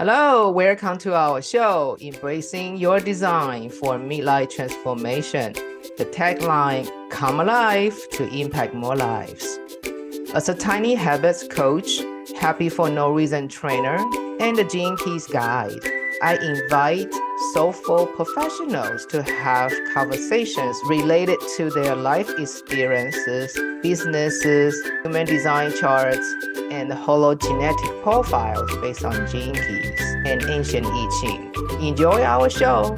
Hello, welcome to our show, Embracing Your Design for Midlife Transformation. The tagline, Come Alive to Impact More Lives. As a tiny habits coach, happy for no reason trainer, and the Gene Keys guide, I invite soulful professionals to have conversations related to their life experiences, businesses, human design charts, and hologenetic profiles based on gene keys and ancient I Ching. Enjoy our show.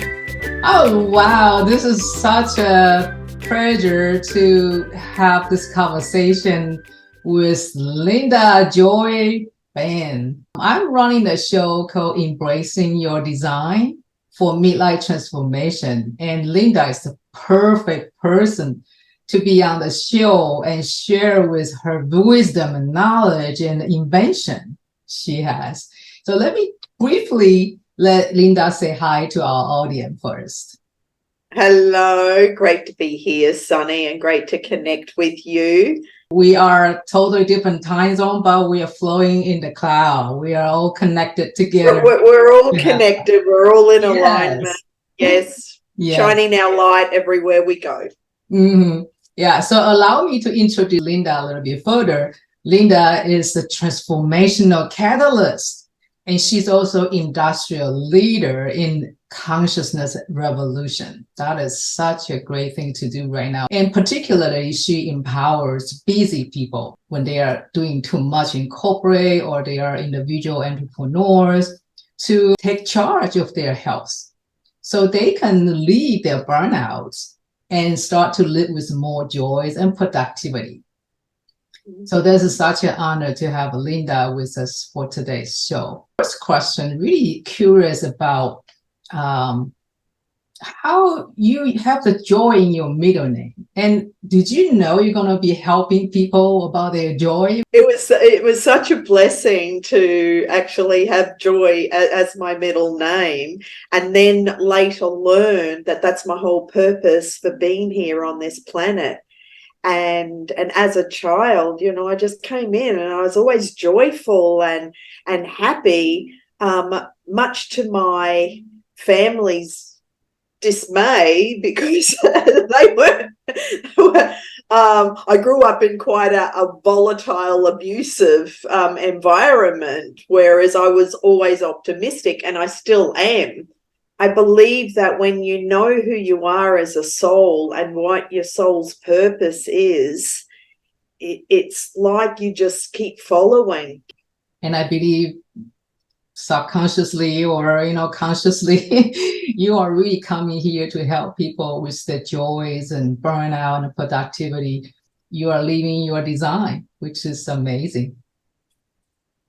Oh, wow. This is such a pleasure to have this conversation with Linda Joy Benn. I'm running the show called Embracing Your Design for Midlife Transformation. And Linda is the perfect person to be on the show and share with her wisdom and knowledge and invention she has. So let me briefly let Linda say hi to our audience first. Hello, great to be here, Sunny, and great to connect with you. We are totally different time zone, but we are flowing in the cloud. We are all connected together. We're all connected. We're all in alignment. Yes. Shining our light everywhere we go. Mm-hmm. Yeah, so allow me to introduce Linda a little bit further. Linda is a transformational catalyst, and she's also industrial leader in consciousness revolution. That is such a great thing to do right now. And particularly, she empowers busy people when they are doing too much in corporate or they are individual entrepreneurs to take charge of their health so they can leave their burnouts and start to live with more joys and productivity. So this is such an honor to have Linda with us for today's show. First question, really curious about how you have the joy in your middle name. And did you know you're going to be helping people about their joy? It was such a blessing to actually have Joy as my middle name, and then later learn that that's my whole purpose for being here on this planet. And as a child, you know, I just came in and I was always joyful and happy, much to my family's dismay, because they were I grew up in quite a volatile, abusive environment, whereas I was always optimistic, and I still am. I believe that when you know who you are as a soul and what your soul's purpose is, it's like you just keep following. And I believe subconsciously or consciously you are really coming here to help people with the joys and burnout and productivity. You are living your design, which is amazing.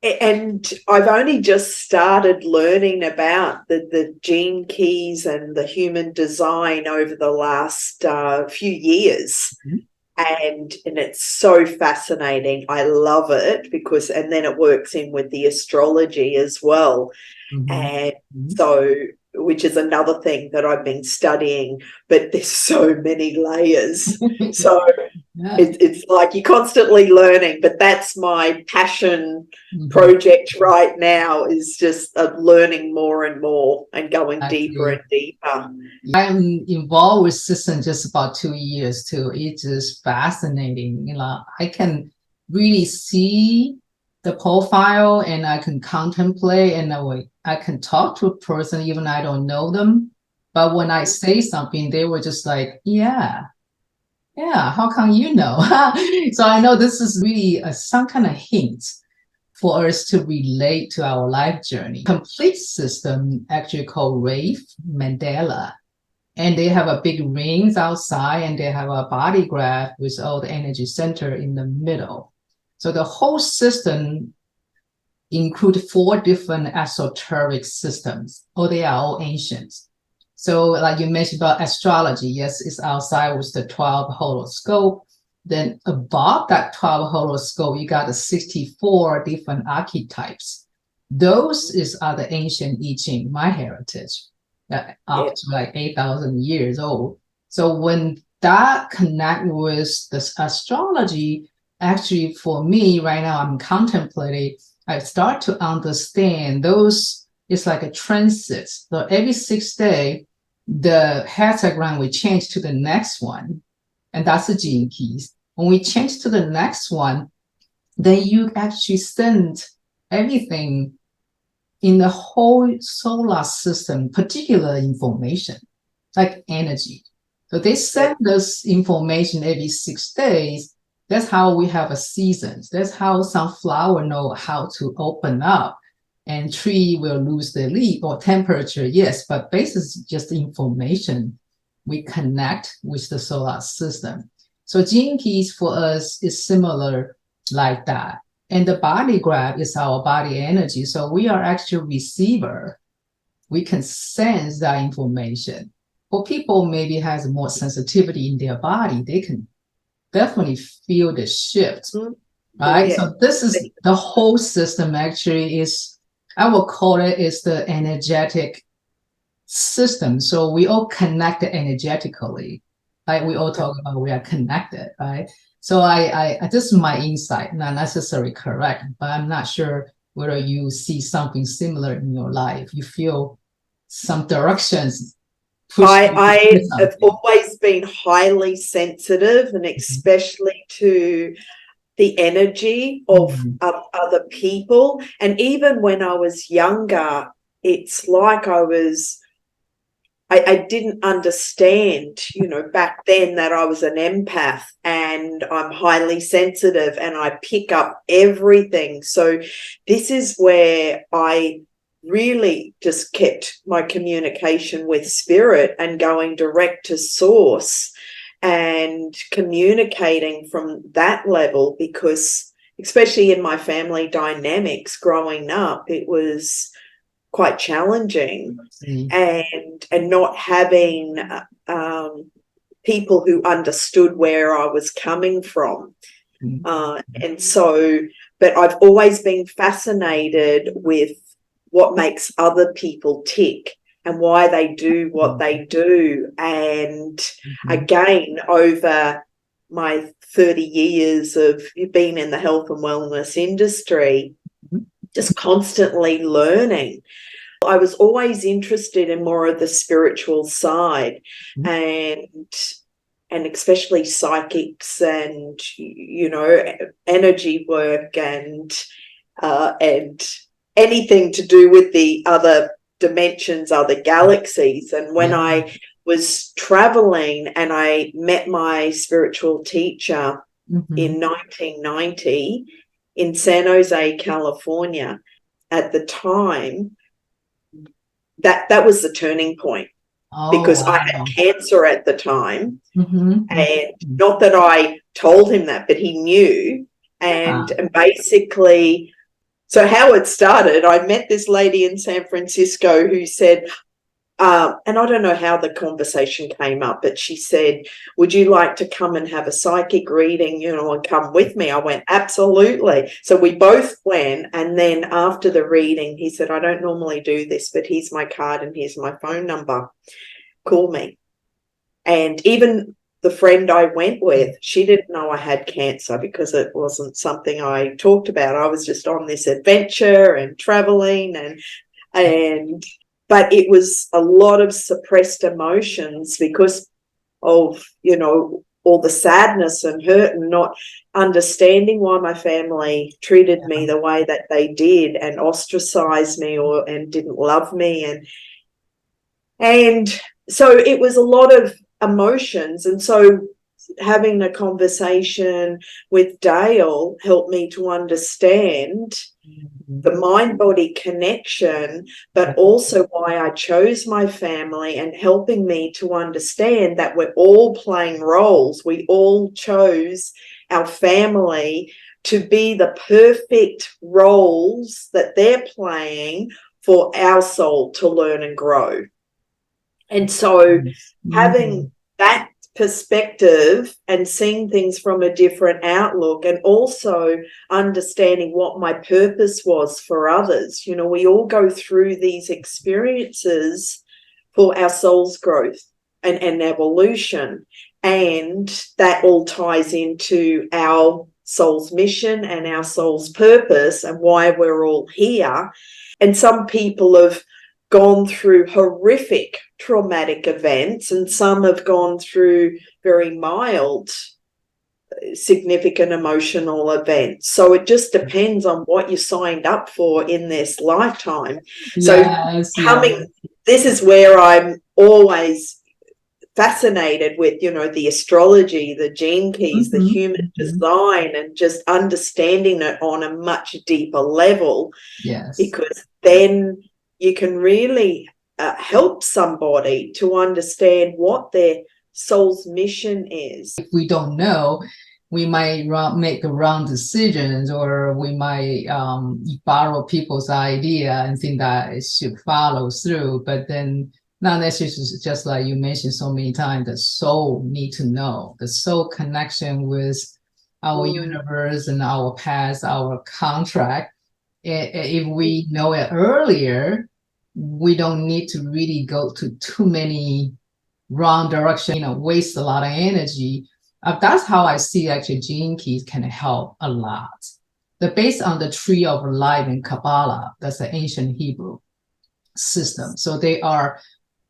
And I've only just started learning about the gene keys and the human design over the last few years. Mm-hmm. And it's so fascinating. I love it because, and then it works in with the astrology as well. Mm-hmm. And so, which is another thing that I've been studying, but there's so many layers. So it's like you're constantly learning, but that's my passion project right now, is just learning more and more and going deeper and deeper. I'm involved with System just about 2 years too. It's just fascinating. You know, I can really see the profile and I can contemplate and I can talk to a person even I don't know them. But when I say something, they were just like, yeah, how come you know? So I know this is really some kind of hint for us to relate to our life journey. Complete system actually called Rafe Mandela. And they have a big rings outside and they have a body graph with all the energy center in the middle. So the whole system includes 4 different esoteric systems. They are all ancient. So like you mentioned about astrology, yes, it's outside with the 12 horoscope. Then above that 12 horoscope, you got the 64 different archetypes. Those are the ancient I Ching, my heritage, up to like 8,000 years old. So when that connect with this astrology, actually, for me right now, I'm contemplating, I start to understand those it's like a transit. So every 6 days, the hexagram will change to the next one, and that's the gene keys. When we change to the next one, then you actually send everything in the whole solar system, particular information, like energy. So they send us information every 6 days. That's how we have a seasons. That's how some flower know how to open up, and tree will lose the leaf, or temperature, yes, but basically just information. We connect with the solar system. So gene keys for us is similar like that. And the body graph is our body energy. So we are actually receiver. We can sense that information. For people maybe has more sensitivity in their body, they can definitely feel the shift, right? Yeah. So this is the whole system actually is, I will call it is the energetic system. So we all connected energetically, right? We all talk about we are connected, right? So I this is my insight, not necessarily correct, but I'm not sure whether you see something similar in your life. You feel some directions. I have always been highly sensitive, and especially to the energy of other people. And even when I was younger, it's like I didn't understand, back then that I was an empath and I'm highly sensitive and I pick up everything. So this is where I really just kept my communication with spirit and going direct to source and communicating from that level, because especially in my family dynamics growing up, it was quite challenging, and not having people who understood where I was coming from. And so, but I've always been fascinated with what makes other people tick and why they do what they do. And again, over my 30 years of being in the health and wellness industry, just constantly learning. I was always interested in more of the spiritual side, and especially psychics and, energy work and anything to do with the other dimensions, other galaxies. And when I was traveling and I met my spiritual teacher in 1990 in San Jose, California, at the time, that was the turning point, because I had cancer at the time, and not that I told him that, but he knew. And basically, so how it started, I met this lady in San Francisco who said, and I don't know how the conversation came up, but she said, would you like to come and have a psychic reading, and come with me? I went, absolutely. So we both went. And then after the reading, he said, I don't normally do this, but here's my card and here's my phone number. Call me. And even the friend I went with, she didn't know I had cancer because it wasn't something I talked about. I was just on this adventure and traveling and but it was a lot of suppressed emotions because of, all the sadness and hurt and not understanding why my family treated me the way that they did and ostracized me and didn't love me. And so it was a lot of emotions. And so having a conversation with Dale helped me to understand the mind-body connection, but also why I chose my family, and helping me to understand that we're all playing roles. We all chose our family to be the perfect roles that they're playing for our soul to learn and grow. And so having that perspective and seeing things from a different outlook, and also understanding what my purpose was for others. We all go through these experiences for our soul's growth and evolution, and that all ties into our soul's mission and our soul's purpose and why we're all here. and some people have gone through horrific traumatic events, and some have gone through very mild significant emotional events. So it just depends on what you signed up for in this lifetime. Yes, this is where I'm always fascinated with, you know, the astrology, the gene keys, the human design, and just understanding it on a much deeper level. Yes. Because then you can really help somebody to understand what their soul's mission is. If we don't know, we might make the wrong decisions, or we might borrow people's idea and think that it should follow through. But then not necessarily, just like you mentioned so many times, the soul need to know, the soul connection with our universe and our past, our contract. If we know it earlier, we don't need to really go to too many wrong direction, you know, waste a lot of energy. That's how I see actually gene keys can help a lot. They're based on the tree of life in Kabbalah. That's the ancient Hebrew system. So they are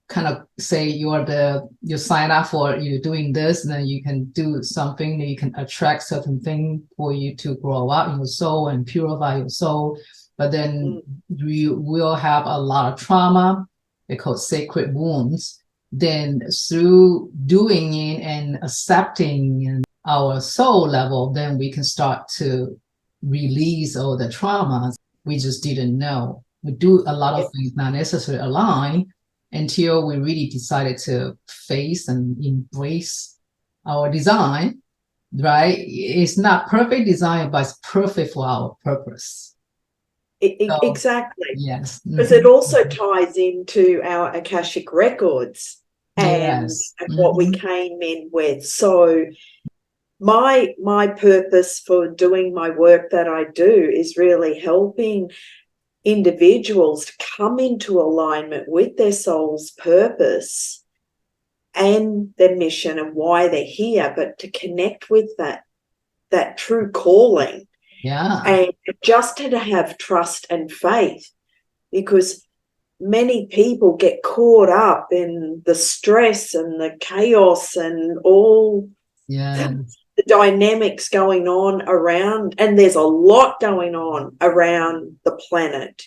kind of say you sign up for, you're doing this, and then you can do something that you can attract certain thing for you to grow up in your soul and purify your soul. But then you will have a lot of trauma. They're called sacred wounds. Then through doing it and accepting our soul level, then we can start to release all the traumas we just didn't know. We do a lot of things not necessarily align until we really decided to face and embrace our design, right? It's not perfect design, but it's perfect for our purpose. Exactly. Yes. Because it also ties into our Akashic records and what we came in with. So my purpose for doing my work that I do is really helping individuals to come into alignment with their soul's purpose and their mission and why they're here, but to connect with that true calling. Yeah. And just to have trust and faith, because many people get caught up in the stress and the chaos and all the dynamics going on around, and there's a lot going on around the planet,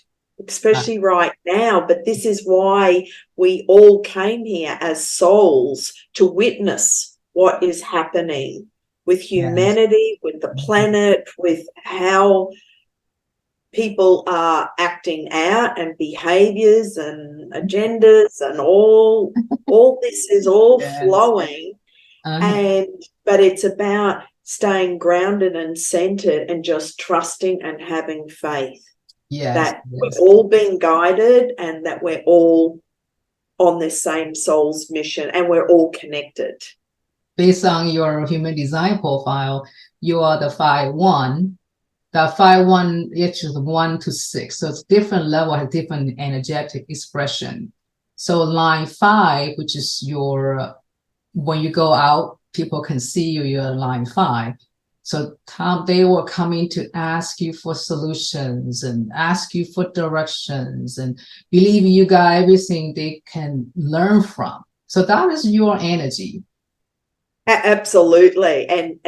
especially right now. But this is why we all came here as souls, to witness what is happening with humanity, with the planet, with how people are acting out and behaviors and agendas and all this is all flowing. But it's about staying grounded and centered and just trusting and having faith that we're all being guided and that we're all on this same soul's mission and we're all connected. Based on your human design profile, you are the 5-1. The 5-1 is 1 to 6. So it's different level, has different energetic expression. So line 5, which is your, when you go out, people can see you, you're line 5. So they were coming to ask you for solutions and ask you for directions and believe you got everything they can learn from. So that is your energy. Absolutely. And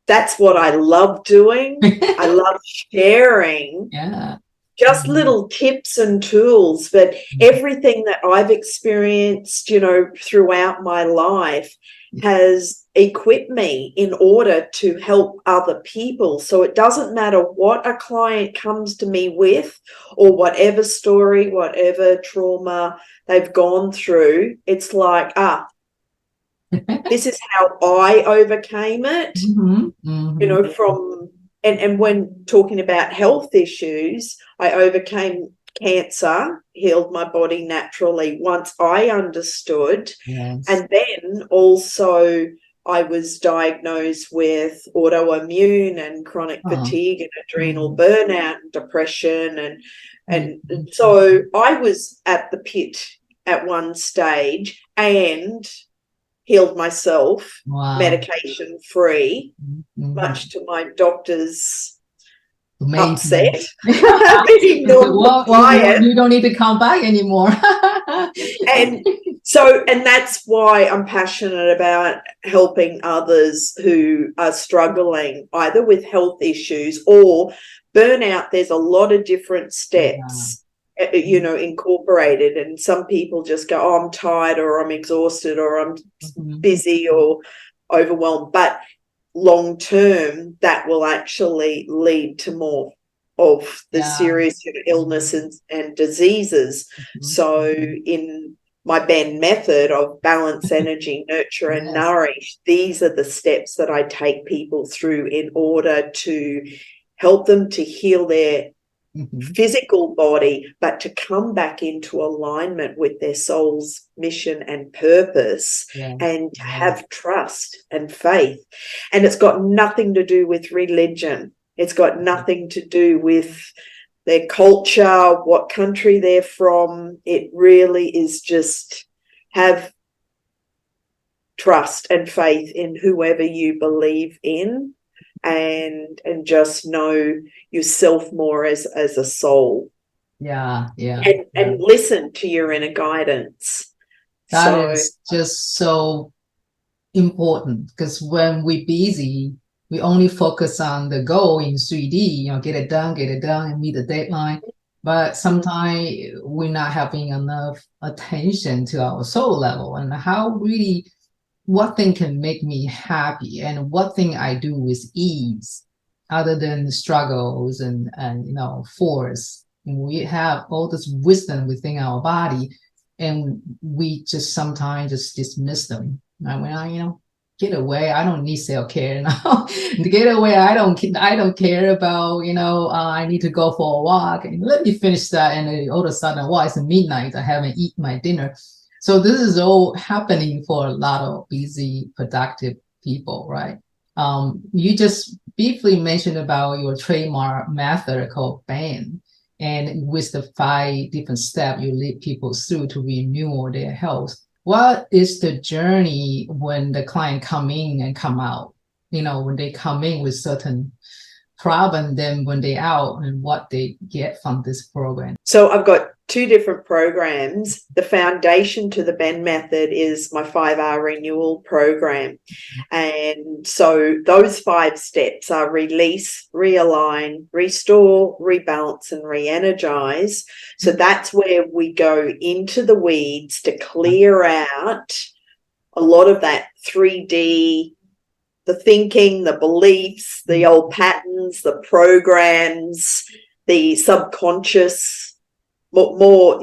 that's what I love doing. I love sharing just little tips and tools, but everything that I've experienced, you know, throughout my life has equipped me in order to help other people. So it doesn't matter what a client comes to me with or whatever story, whatever trauma they've gone through. It's like, this is how I overcame it, you know, from, and when talking about health issues, I overcame cancer, healed my body naturally once I understood. And then also I was diagnosed with autoimmune and chronic fatigue and adrenal burnout and depression. And so I was at the pit at one stage and healed myself, medication free, much to my doctor's Maybe. upset, being non-compliant. You don't need to come back anymore. And that's why I'm passionate about helping others who are struggling either with health issues or burnout. There's a lot of different steps, incorporated. And some people just go, oh, I'm tired, or I'm exhausted, or I'm busy or overwhelmed. But long term, that will actually lead to more of the serious illnesses and diseases. So in my Benn method of balance, energy, nurture, and nourish, these are the steps that I take people through in order to help them to heal their physical body, but to come back into alignment with their soul's mission and purpose, and to have trust and faith. And it's got nothing to do with religion. It's got nothing to do with their culture, what country they're from. It really is just have trust and faith in whoever you believe in, and just know yourself more as a soul. And listen to your inner guidance. That is just so important, because when we're busy, we only focus on the goal in 3D, get it done, and meet the deadline. But sometimes we're not having enough attention to our soul level and what thing can make me happy, and what thing I do with ease, other than struggles and force. And we have all this wisdom within our body, and we just sometimes just dismiss them. And when get away, I don't need self-care now. Get away, I don't care about, I need to go for a walk, and let me finish that. And then all of a sudden, it's midnight, I haven't eaten my dinner. So this is all happening for a lot of busy, productive people, right? You just briefly mentioned about your trademark method called Benn, and with the 5 different steps you lead people through to renew their health. What is the journey when the client come in and come out? When they come in with certain problem, then when they out, and what they get from this program? So I've got 2 different programs. The foundation to the Benn method is my 5R renewal program. And so those 5 steps are release, realign, restore, rebalance, and re-energize. So that's where we go into the weeds to clear out a lot of that 3D, the thinking, the beliefs, the old patterns, the programs, the subconscious, more,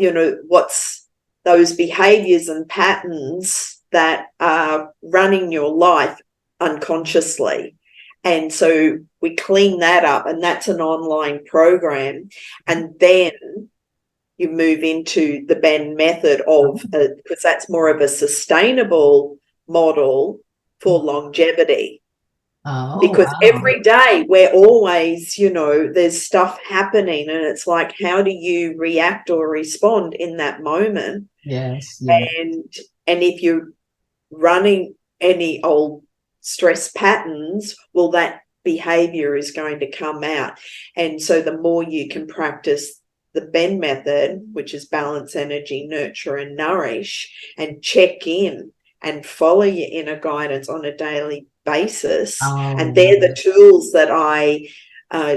what's those behaviors and patterns that are running your life unconsciously. And so we clean that up, and that's an online program. And then you move into the Benn method because that's more of a sustainable model for longevity. Because every day we're always, there's stuff happening, and it's like, how do you react or respond in that moment? Yes. And if you're running any old stress patterns, well, that behavior is going to come out. And so the more you can practice the Benn method, which is balance, energy, nurture, and nourish, and check in and follow your inner guidance on a daily basis. And they're the tools that I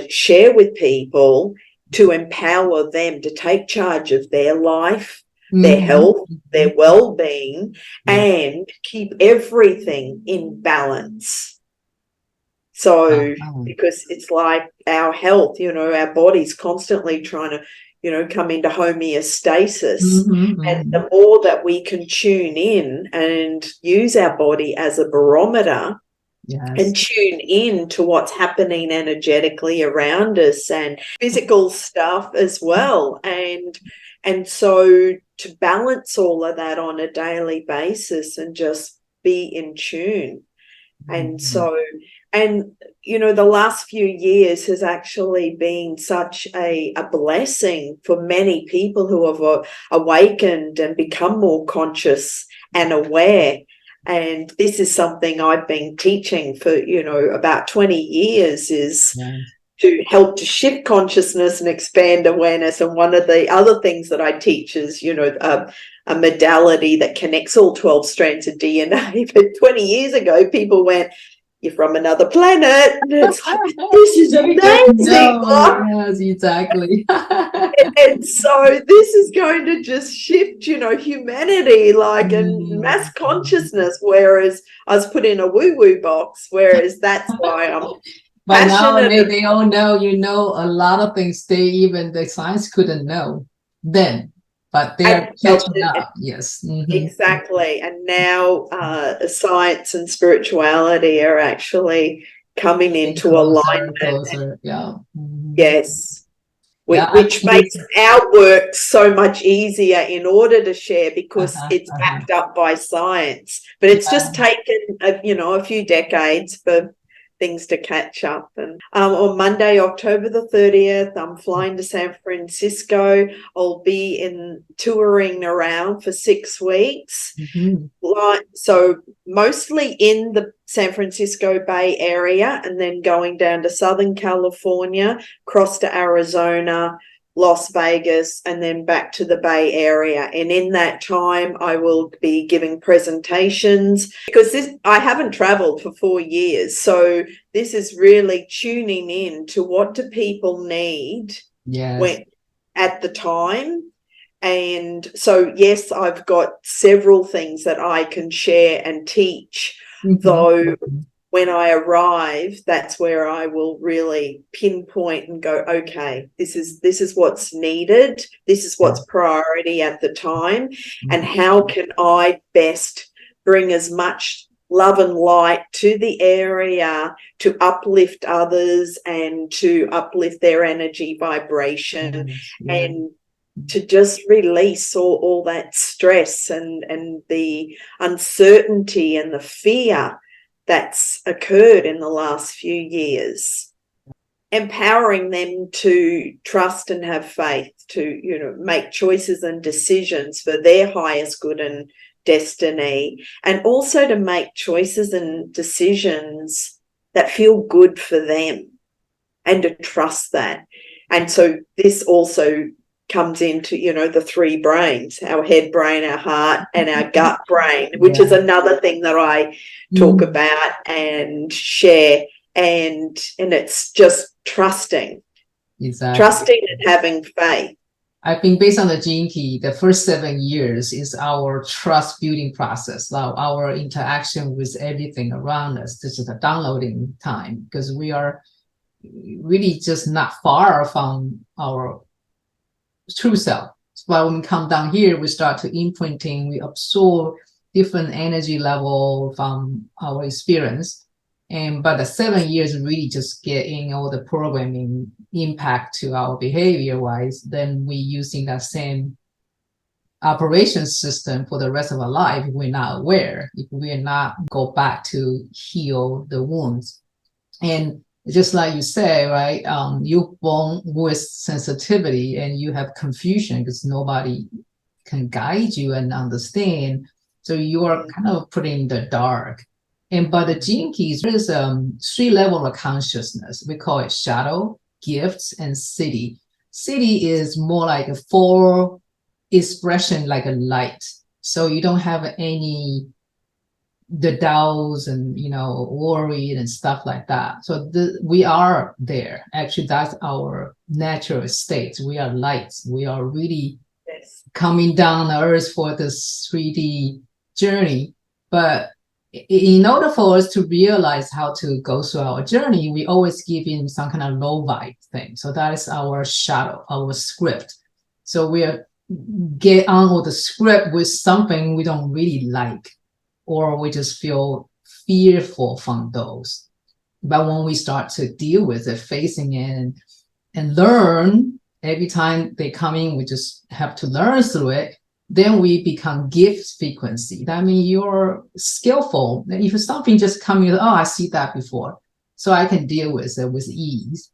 share with people to empower them to take charge of their life, their health, their well-being, and keep everything in balance. So because it's like our health, our body's constantly trying to come into homeostasis. And the more that we can tune in and use our body as a barometer, and tune in to what's happening energetically around us and physical stuff as well. And so to balance all of that on a daily basis and just be in tune. And so, the last few years has actually been such a blessing for many people who have awakened and become more conscious and aware. And this is something I've been teaching for, about 20 years, is to help to shift consciousness and expand awareness. And one of the other things that I teach is, a modality that connects all 12 strands of DNA. But 20 years ago, people went, "You're from another planet." And it's like, this is amazing. Yes, exactly. And so this is going to just shift, humanity, and mass consciousness, whereas I was put in a woo-woo box, whereas that's why I'm But now passionate. they all know, a lot of things the science couldn't know then, but they're catching up. Yes. Exactly. And now science and spirituality are actually coming into alignment. Closer. Yeah. Yes. Yeah, Which makes our work so much easier in order to share, because it's backed up by science. But it's just taken, a few decades for things to catch up. And on Monday, October the 30th, I'm flying to San Francisco. I'll be touring around for 6 weeks. So mostly in the San Francisco Bay Area, and then going down to Southern California, across to Arizona, Las Vegas, and then back to the Bay Area. And in that time, I will be giving presentations, because I haven't traveled for 4 years. So this is really tuning in to what do people need at the time. And so, yes, I've got several things that I can share and teach, though when I arrive, that's where I will really pinpoint and go, okay, this is what's needed. This is what's priority at the time. And how can I best bring as much love and light to the area to uplift others and to uplift their energy vibration, and to just release all that stress and the uncertainty and the fear that's occurred in the last few years, empowering them to trust and have faith, to make choices and decisions for their highest good and destiny, and also to make choices and decisions that feel good for them, and to trust that. And so this also comes into, the 3 brains, our head brain, our heart, and our gut brain, which is another thing that I talk about and share. And it's just trusting. Exactly. Trusting and having faith. I think based on the gene key, the first 7 years is our trust building process, our interaction with everything around us. This is a downloading time, because we are really just not far from our true self. But when we come down here, we start to imprinting, we absorb different energy level from our experience. But the 7 years really just getting all the programming impact to our behavior wise, then we using that same operation system for the rest of our life if we're not aware, if we're not go back to heal the wounds. And just like you say, right, you're born with sensitivity and you have confusion because nobody can guide you and understand. So you are kind of put in the dark. And by the gene keys, there is 3 levels of consciousness. We call it shadow, gifts, and city. City is more like a 4 expression, like a light. So you don't have the doubts and worried and stuff like that. So we are there. Actually, that's our natural state. We are lights. We are really coming down the earth for this 3D journey. But in order for us to realize how to go through our journey, we always give in some kind of low vibe thing. So that is our shadow, our script. So we get on with the script with something we don't really like, or we just feel fearful from those. But when we start to deal with it, facing it and learn, every time they come in, we just have to learn through it. Then we become gift frequency. That means you're skillful. If something just comes, I see that before, so I can deal with it with ease.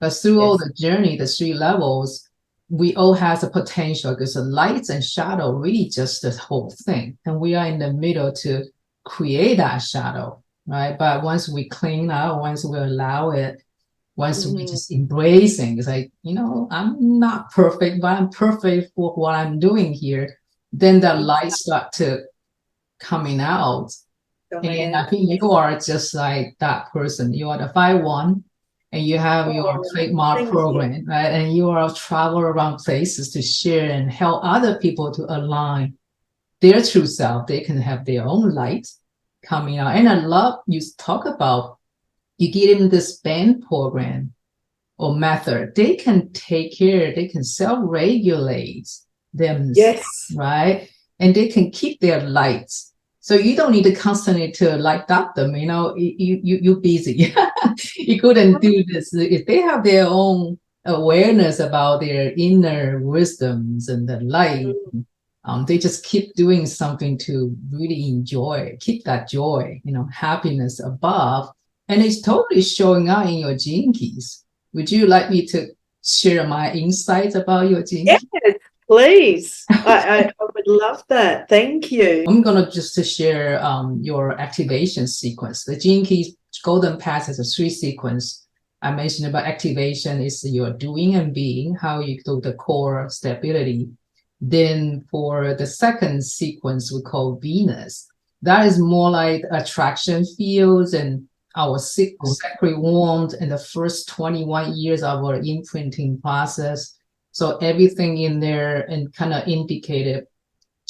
But through all the journey, the 3 levels, we all have the potential, because the lights and shadow really just the whole thing. And we are in the middle to create that shadow, right? But once we clean out, once we allow it, Once we just embracing, it's like, I'm not perfect, but I'm perfect for what I'm doing here. Then the light start to coming out. And I think you are just like that person. You are the 5-1 and you have your trademark program, right? And you are travel around places to share and help other people to align their true self. They can have their own light coming out. And I love you talk about, you give them this Benn program or method. They can take care, they can self-regulate themselves, right? And they can keep their lights. So you don't need to constantly to light up them, you're busy. You couldn't do this. If they have their own awareness about their inner wisdoms and the light, they just keep doing something to really enjoy, keep that joy, happiness above. And it's totally showing out in your gene keys. Would you like me to share my insights about your gene keys? Yes, please. I would love that. Thank you. I'm going to just to share your activation sequence. The gene keys golden path has a 3 sequence. I mentioned about activation is your doing and being, how you do the core stability. Then for the second sequence, we call Venus. That is more like attraction fields and our sacred wand in the first 21 years of our imprinting process. So everything in there and kind of indicated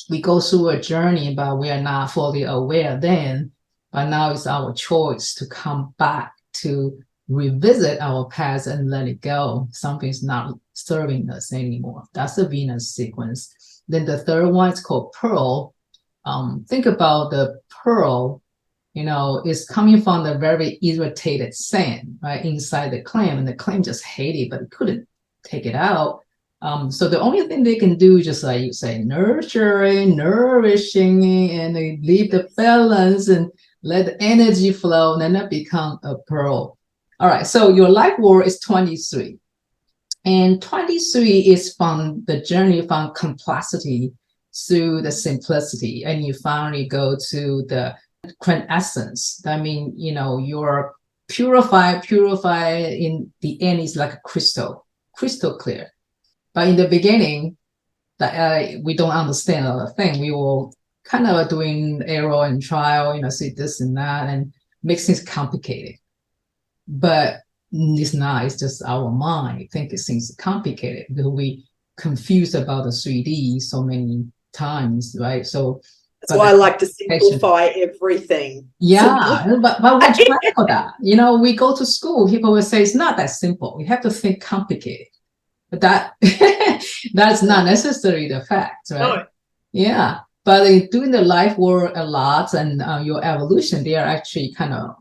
we go through a journey, but we are not fully aware then. But now it's our choice to come back to revisit our past and let it go. Something's not serving us anymore. That's the Venus sequence. Then the third one is called Pearl. Think about the pearl, is coming from the very irritated sand, right, inside the clam, and the clam just hated it, but it couldn't take it out. So the only thing they can do is just like you say, nurturing, nourishing, and they leave the balance and let the energy flow, and then that become a pearl. All right, so your life work is 23. And 23 is from the journey from complexity through the simplicity, and you finally go to the quintessence. That means, you're purified in the end is like a crystal clear. But in the beginning, we don't understand a thing. We will kind of doing error and trial, see this and that, and makes things complicated. But it's not, it's just our mind thinking things complicated because we confused about the 3D so many times, right? So that's why I like to simplify everything. Yeah, but we try for that. We go to school, people will say it's not that simple. You have to think complicated. But that's not necessarily the fact, right? No. Yeah, but in doing the life work a lot and your evolution, they are actually kind of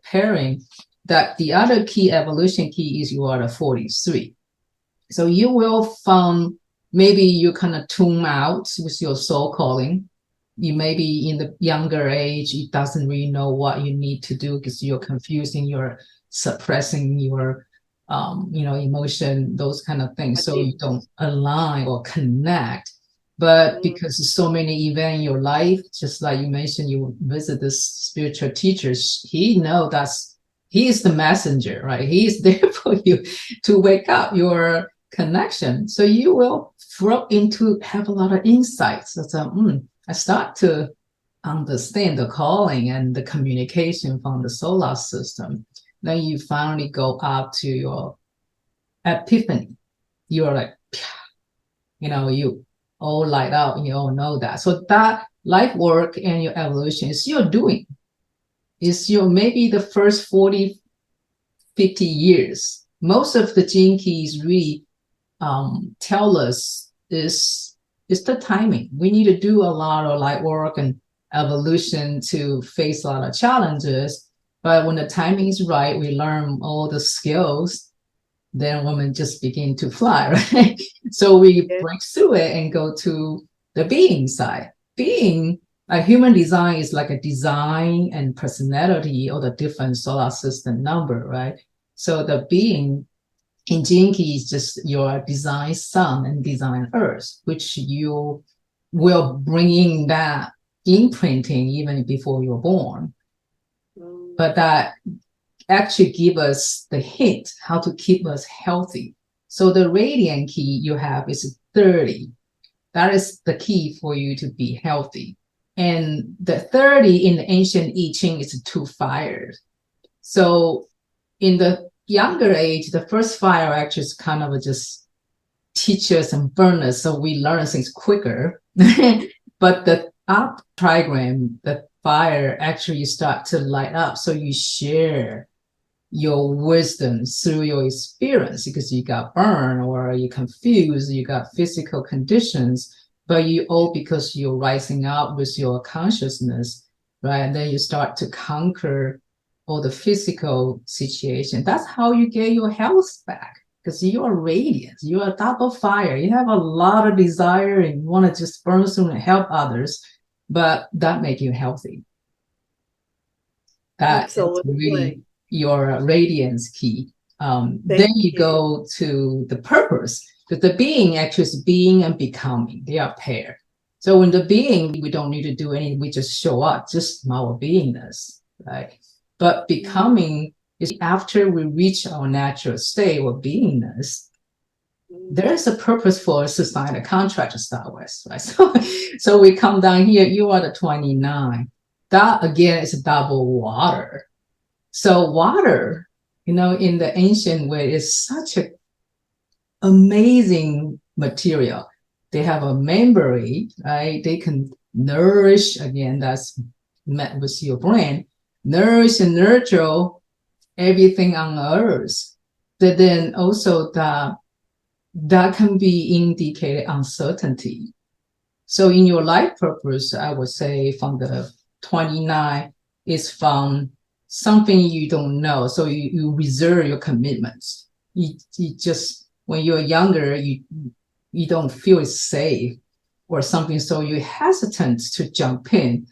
pairing. That the other key evolution key is you are the 43. So you will find maybe you kind of tune out with your soul calling. You may be in the younger age, it doesn't really know what you need to do because you're confusing, you're suppressing your emotion, those kind of things. So you don't align or connect. But because there's so many events in your life, just like you mentioned, you visit this spiritual teachers, he is the messenger, right? He is there for you to wake up your connection. So you will flow into have a lot of insights. So I start to understand the calling and the communication from the solar system. Then you finally go up to your epiphany. You're like, you all light up and you all know that. So that life work and your evolution is your doing. It's your maybe the first 40, 50 years. Most of the gene keys really tell us is the timing. We need to do a lot of light work and evolution to face a lot of challenges. But when the timing is right, we learn all the skills, then women just begin to fly, right? So we break through it and go to the being side. Being, a human design is like a design and personality or the different solar system number, right? So the being in gene key is just your design sun and design earth, which you will bring in that imprinting even before you're born. But that actually give us the hint how to keep us healthy. So the radiant key you have is 30. That is the key for you to be healthy. And the 30 in the ancient I Ching is 2 fires. So in the younger age, the first fire actually is kind of just teach us and burn us, so we learn things quicker. But the up trigram, the fire actually start to light up, so you share your wisdom through your experience because you got burned or you confused, you got physical conditions, but you all because you're rising up with your consciousness, right? And then you start to conquer all the physical situation. That's how you get your health back because you are radiant, you are double fire, you have a lot of desire and you want to just burn through and help others, but that make you healthy. That Absolutely. is really your radiance key. Then you go to the purpose, because the being actually is being and becoming. They are paired. So in the being, we don't need to do anything. We just show up, just our beingness, right? But becoming is after we reach our natural state of beingness, there is a purpose for society contract to start with, right? So we come down here, you are the 29. That again is double water. So water, in the ancient way, is such an amazing material. They have a membrane, right? They can nourish, again, that's met with your brain, nourish and nurture everything on earth. But then also that can be indicated uncertainty. So in your life purpose, I would say from the 29 is from something you don't know. So you reserve your commitments. You just, when you're younger, you don't feel safe or something. So you're hesitant to jump in.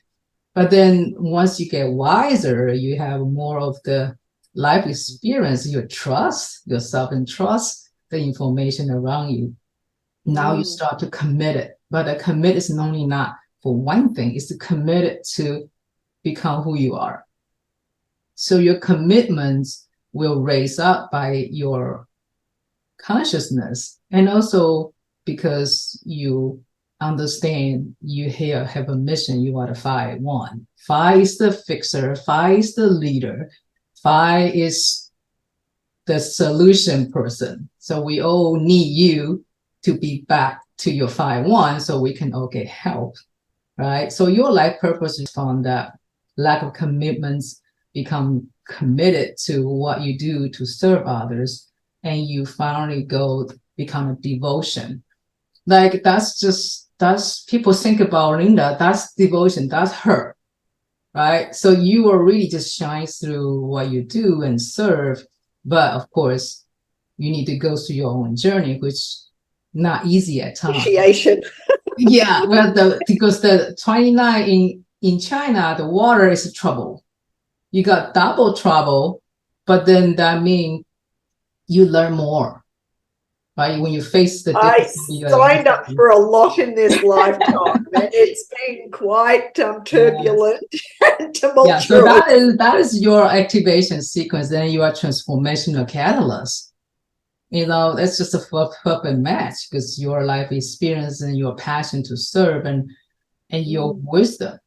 But then once you get wiser, you have more of the life experience, you trust yourself and trust the information around you. Now you start to commit it. But a commit is only not for one thing, it's to commit it to become who you are. So your commitments will raise up by your consciousness. And also because you understand you here have a mission, you are the 5-1. 5 is the fixer, 5 is the leader, 5 is the solution person. So we all need you to be back to your 5-1 so we can all get help, right? So your life purpose is from that lack of commitments, become committed to what you do to serve others, and you finally go become a devotion. Like that's people think about Linda, that's devotion, that's her, right? So you will really just shine through what you do and serve, but of course you need to go through your own journey, which not easy at times. Initiation. Yeah, well, because the 29 in China, the water is trouble. You got double trouble, but then that means you learn more, right? When you face the I signed up for a lot in this lifetime, and it's been quite turbulent and tumultuous. Yeah, so that is your activation sequence. Then you are transformational catalyst. That's just a perfect match because your life experience and your passion to serve and your wisdom.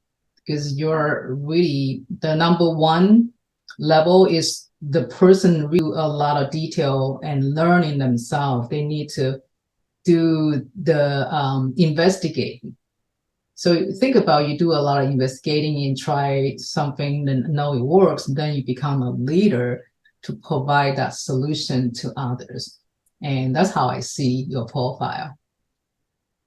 Because you're really the number 1 level is the person really a lot of detail and learning themselves. They need to do the investigating. So think about, you do a lot of investigating and try something and know it works, and then you become a leader to provide that solution to others. And that's how I see your profile.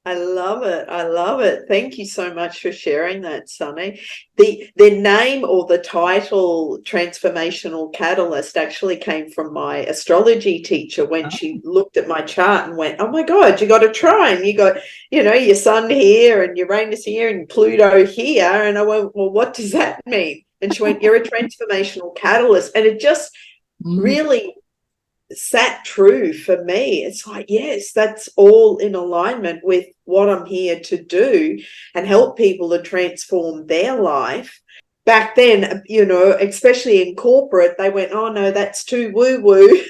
I love it. I love it. Thank you so much for sharing that, Sunny. The name or the title Transformational Catalyst actually came from my astrology teacher when she looked at my chart and went, oh my God, you got a trine. You got, your sun here and Uranus here and Pluto here. And I went, well, what does that mean? And she went, you're a transformational catalyst. And it just really sat true for me. It's like, yes, that's all in alignment with what I'm here to do and help people to transform their life. back then, you know, especially in corporate, they went, oh no, that's too woo-woo.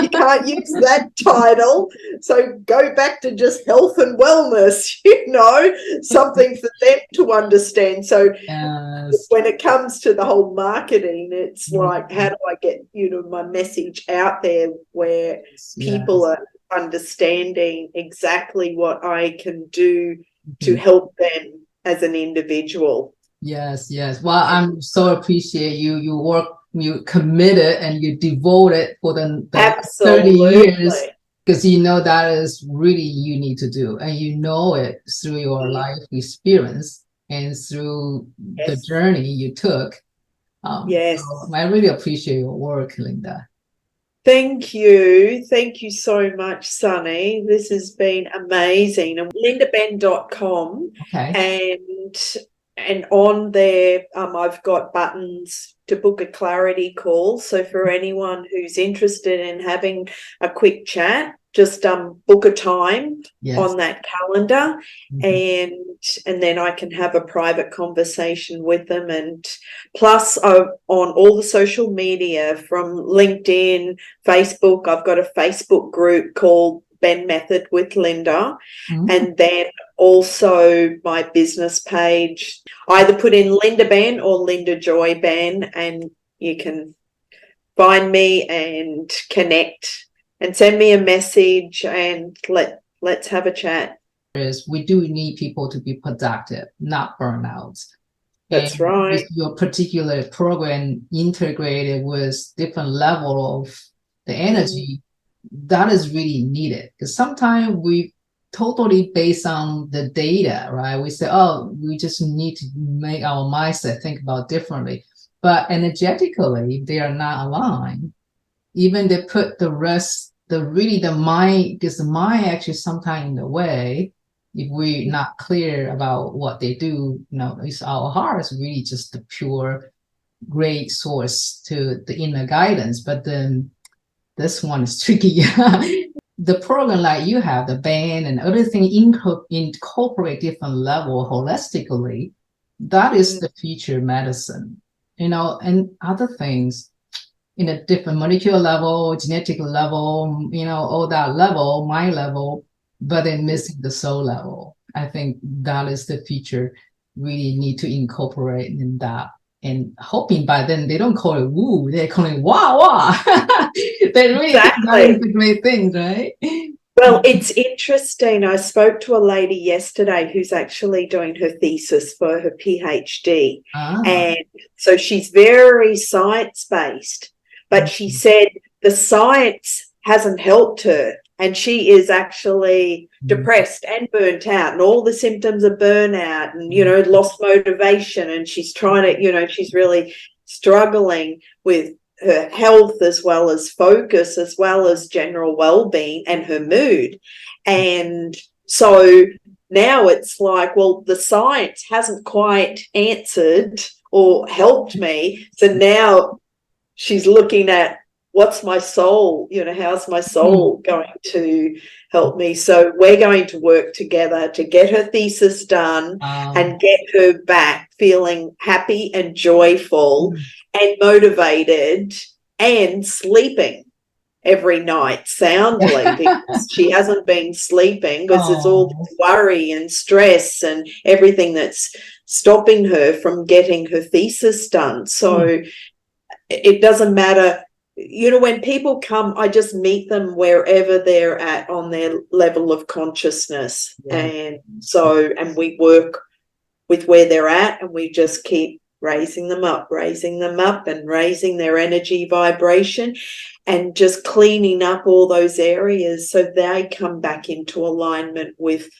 You can't use that title. So go back to just health and wellness, you know, something for them to understand. So Yes. when it comes to the whole marketing, it's like, how do I get, you know, my message out there where people are understanding exactly what I can do to help them as an individual. Yes. Well, I'm so appreciate you. You committed and you devoted for the 30 years, because you know that is really you need to do, and you know it through your life experience and through the journey you took. So I really appreciate your work, Linda. Thank you so much, Sunny. This has been amazing. And lindabenn.com. Okay. And on there, I've got buttons to book a clarity call. So for anyone who's interested in having a quick chat, just book a time on that calendar, and then I can have a private conversation with them. And plus, on all the social media, from LinkedIn, Facebook, I've got a Facebook group called Benn Method with Linda, and then also my business page. Either put in Linda Benn or Linda Joy Benn, and you can find me and connect and send me a message, and let's have a chat. We do need people to be productive, not burnout. That's right. With your particular program integrated with different level of the energy, that is really needed, because sometimes we totally based on the data, right? We say, oh, we just need to make our mindset think about differently, but energetically they are not aligned. Even they put the rest, the mind, because the mind actually sometimes in the way, if we're not clear about what they do, you know, it's our heart is really just the pure great source to the inner guidance. But then this one is tricky. The program like you have, the Benn and other things incorporate different level holistically. That is the future medicine, you know, and other things in a different molecular level, genetic level, you know, all that level, mind level, but then missing the soul level. I think that is the future we need to incorporate in that. And hoping by then they don't call it woo, they're calling wah wah. They really think that is a great thing, right? Well, it's interesting. I spoke to a lady yesterday who's actually doing her thesis for her PhD. And so she's very science-based, but she said the science hasn't helped her. And she is actually depressed and burnt out, and all the symptoms of burnout, and, you know, lost motivation. And she's trying to, you know, she's really struggling with her health as well as focus, as well as general well-being and her mood. And so now it's like, well, the science hasn't quite answered or helped me. So now she's looking at, what's my soul, you know, how's my soul going to help me? So we're going to work together to get her thesis done and get her back feeling happy and joyful and motivated and sleeping every night soundly, because she hasn't been sleeping because it's all worry and stress and everything that's stopping her from getting her thesis done. So it doesn't matter. You know, when people come, I just meet them wherever they're at on their level of consciousness. And so, and we work with where they're at, and we just keep raising them up and raising their energy vibration, and just cleaning up all those areas so they come back into alignment with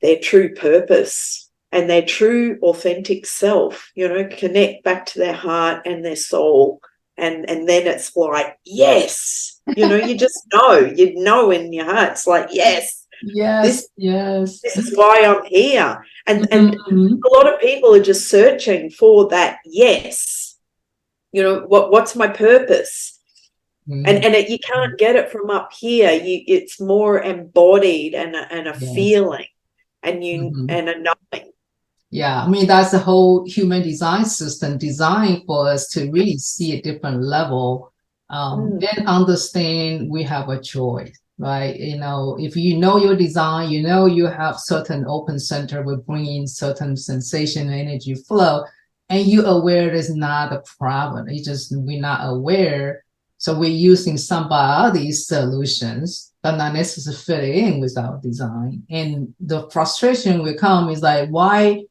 their true purpose and their true authentic self, you know, connect back to their heart and their soul. And then it's like, yes, you know, you just know in your heart, it's like, yes, this is why I'm here. And a lot of people are just searching for that yes, you know, what's my purpose? And you can't get it from up here. It's more embodied and a feeling and and a knowing. Yeah, I mean, that's the whole human design system designed for us to really see a different level and understand we have a choice, right? You know, if you know your design, you know you have certain open center with bringing certain sensation and energy flow, and you're aware it's not a problem. It's just we're not aware. So we're using somebody's solutions that not necessarily fit in with our design. And the frustration will come is like, why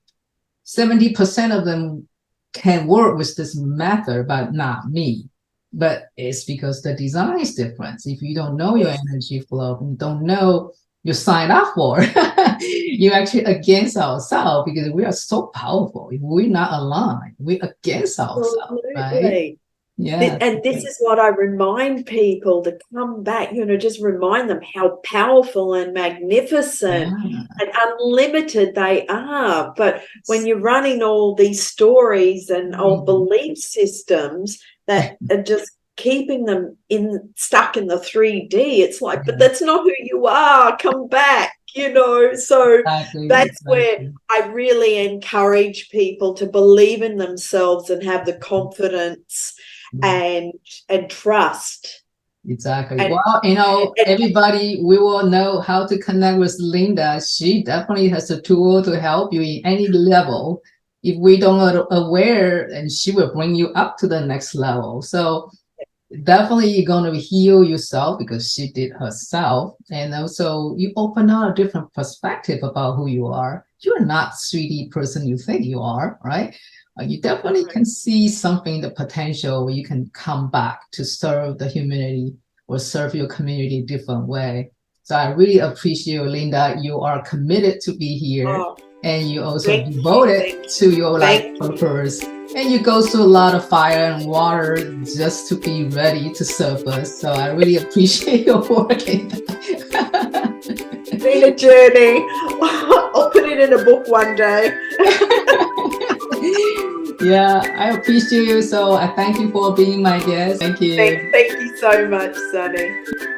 70% of them can work with this method, but not me. But it's because the design is different. If you don't know your energy flow, you don't know you signed up for, you're actually against ourselves because we are so powerful. If we're not aligned, we're against ourselves, right? Yeah. And this is what I remind people to come back, you know, just remind them how powerful and magnificent and unlimited they are. But when you're running all these stories and old belief systems that are just keeping them stuck in the 3D, it's like, but that's not who you are. Come back. You know, so that's where I really encourage people to believe in themselves and have the confidence and trust. Exactly. Well, you know, everybody, we will know how to connect with Linda. She definitely has a tool to help you in any level. If we don't aware, and she will bring you up to the next level. So definitely you're going to heal yourself because she did herself. And also you open out a different perspective about who you are. You're not 3D person you think you are, right? You definitely can see something, the potential where you can come back to serve the humanity or serve your community a different way. So I really appreciate you, Linda. You are committed to be here. And you also devoted to your life purpose. And you go through a lot of fire and water just to be ready to serve us. So I really appreciate your work. It's been a journey. I'll put it in a book one day. Yeah, I appreciate you. So I thank you for being my guest. Thank you. Thank you so much, Sunny.